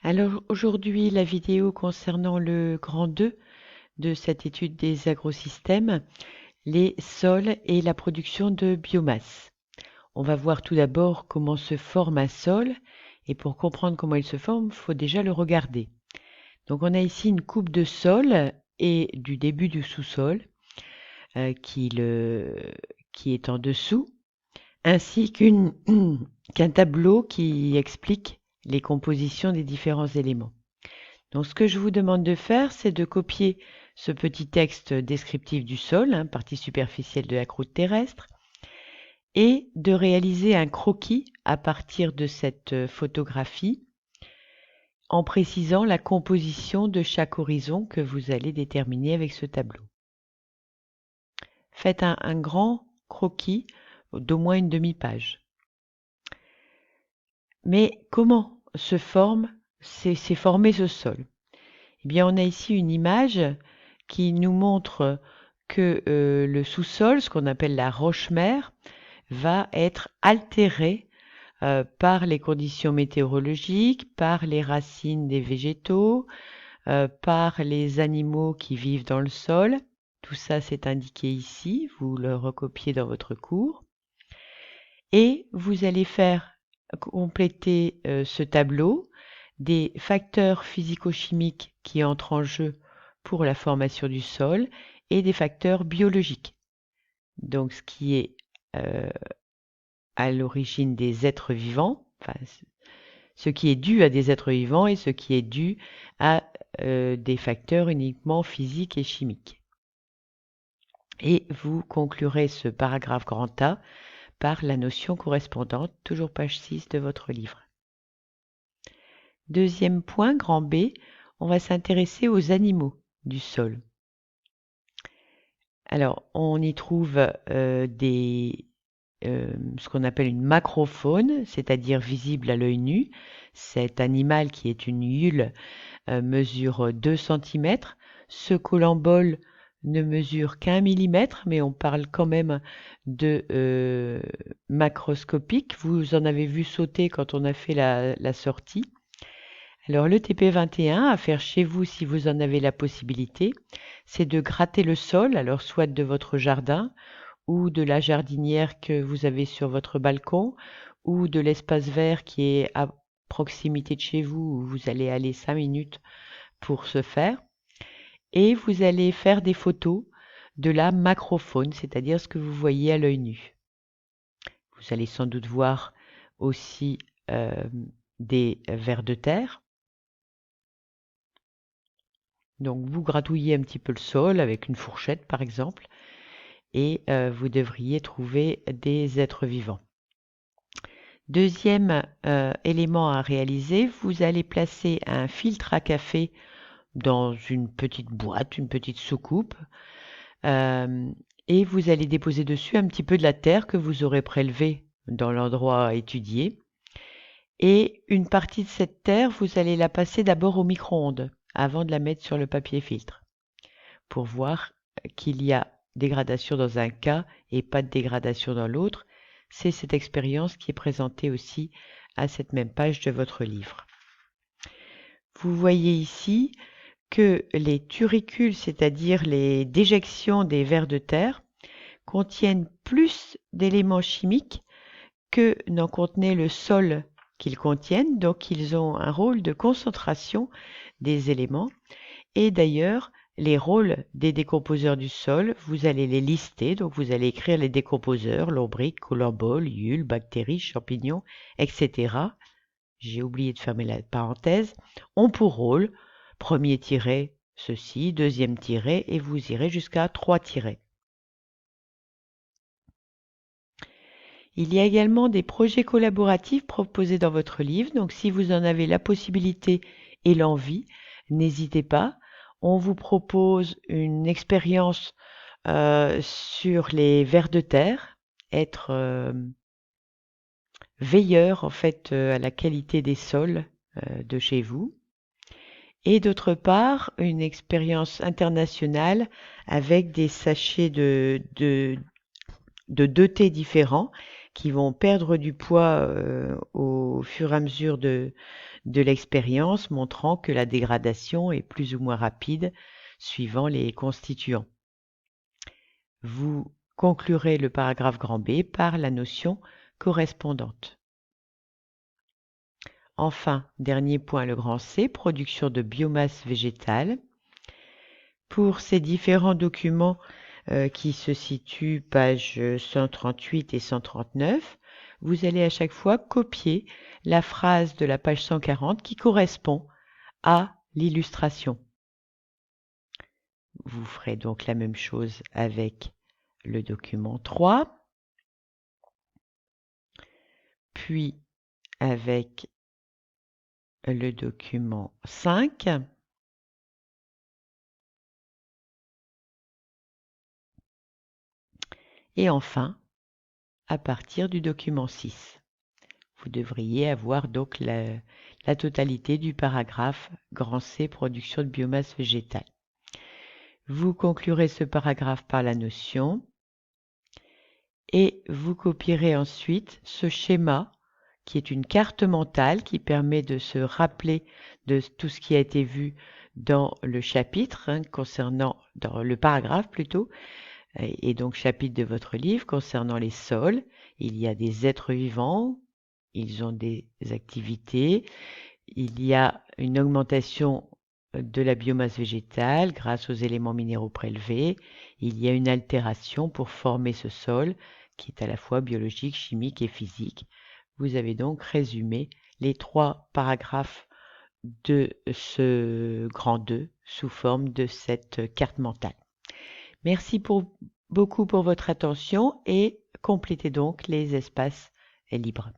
Alors aujourd'hui, la vidéo concernant le grand 2 de cette étude des agrosystèmes, les sols et la production de biomasse. On va voir tout d'abord comment se forme un sol, et pour comprendre comment il se forme, il faut déjà le regarder. Donc on a ici une coupe de sol et du début du sous-sol qui est en dessous, ainsi qu'un tableau qui explique les compositions des différents éléments. Donc ce que je vous demande de faire, c'est de copier ce petit texte descriptif du sol, partie superficielle de la croûte terrestre, et de réaliser un croquis à partir de cette photographie en précisant la composition de chaque horizon que vous allez déterminer avec ce tableau. Faites un grand croquis d'au moins une demi-page. Mais comment s'est formé ce sol? Eh bien, on a ici une image qui nous montre que le sous-sol, ce qu'on appelle la roche-mère, va être altéré par les conditions météorologiques, par les racines des végétaux, par les animaux qui vivent dans le sol. Tout ça, c'est indiqué ici, vous le recopiez dans votre cours. Et vous allez faire compléter ce tableau des facteurs physico-chimiques qui entrent en jeu pour la formation du sol et des facteurs biologiques. Donc ce qui est à l'origine des êtres vivants, enfin, ce qui est dû à des êtres vivants et ce qui est dû à des facteurs uniquement physiques et chimiques. Et vous conclurez ce paragraphe grand A par la notion correspondante, toujours page 6 de votre livre. Deuxième point, grand B, on va s'intéresser aux animaux du sol. Alors, on y trouve ce qu'on appelle une macrofaune, c'est-à-dire visible à l'œil nu. Cet animal qui est une huule mesure 2 cm. Ce colambole ne mesure qu'1 millimètre, mais on parle quand même de macroscopique. Vous en avez vu sauter quand on a fait la sortie. Alors le TP21 à faire chez vous si vous en avez la possibilité, c'est de gratter le sol, alors soit de votre jardin ou de la jardinière que vous avez sur votre balcon ou de l'espace vert qui est à proximité de chez vous où vous allez aller 5 minutes pour ce faire. Et vous allez faire des photos de la macrofaune, c'est-à-dire ce que vous voyez à l'œil nu. Vous allez sans doute voir aussi des vers de terre. Donc vous gratouillez un petit peu le sol avec une fourchette par exemple et vous devriez trouver des êtres vivants. Deuxième élément à réaliser, vous allez placer un filtre à café dans une petite boîte, une petite soucoupe et vous allez déposer dessus un petit peu de la terre que vous aurez prélevée dans l'endroit étudié. Et une partie de cette terre, vous allez la passer d'abord au micro-ondes avant de la mettre sur le papier filtre pour voir qu'il y a dégradation dans un cas et pas de dégradation dans l'autre. C'est cette expérience qui est présentée aussi à cette même page de votre livre. Vous voyez ici que les turicules, c'est-à-dire les déjections des vers de terre, contiennent plus d'éléments chimiques que n'en contenait le sol qu'ils contiennent, donc ils ont un rôle de concentration des éléments. Et d'ailleurs, les rôles des décomposeurs du sol, vous allez les lister, donc vous allez écrire les décomposeurs, lombriques, colamboles, hulles, bactéries, champignons, etc. J'ai oublié de fermer la parenthèse, ont pour rôle, premier tiret, ceci, deuxième tiret, et vous irez jusqu'à 3 tirets. Il y a également des projets collaboratifs proposés dans votre livre, donc si vous en avez la possibilité et l'envie, n'hésitez pas. On vous propose une expérience sur les vers de terre, être veilleur en fait à la qualité des sols de chez vous. Et d'autre part, une expérience internationale avec des sachets de 2 thés différents qui vont perdre du poids au fur et à mesure de l'expérience, montrant que la dégradation est plus ou moins rapide suivant les constituants. Vous conclurez le paragraphe grand B par la notion correspondante. Enfin, dernier point, le grand C, production de biomasse végétale. Pour ces différents documents qui se situent pages 138 et 139, vous allez à chaque fois copier la phrase de la page 140 qui correspond à l'illustration. Vous ferez donc la même chose avec le document 3, puis avec le document 5, et enfin à partir du document 6. Vous devriez avoir donc la totalité du paragraphe grand C, production de biomasse végétale. Vous conclurez ce paragraphe par la notion et vous copierez ensuite ce schéma qui est une carte mentale qui permet de se rappeler de tout ce qui a été vu dans le chapitre, dans le paragraphe plutôt, et donc chapitre de votre livre concernant les sols. Il y a des êtres vivants, ils ont des activités, il y a une augmentation de la biomasse végétale grâce aux éléments minéraux prélevés, il y a une altération pour former ce sol qui est à la fois biologique, chimique et physique. Vous avez donc résumé les 3 paragraphes de ce grand 2 sous forme de cette carte mentale. Merci beaucoup pour votre attention et complétez donc les espaces libres.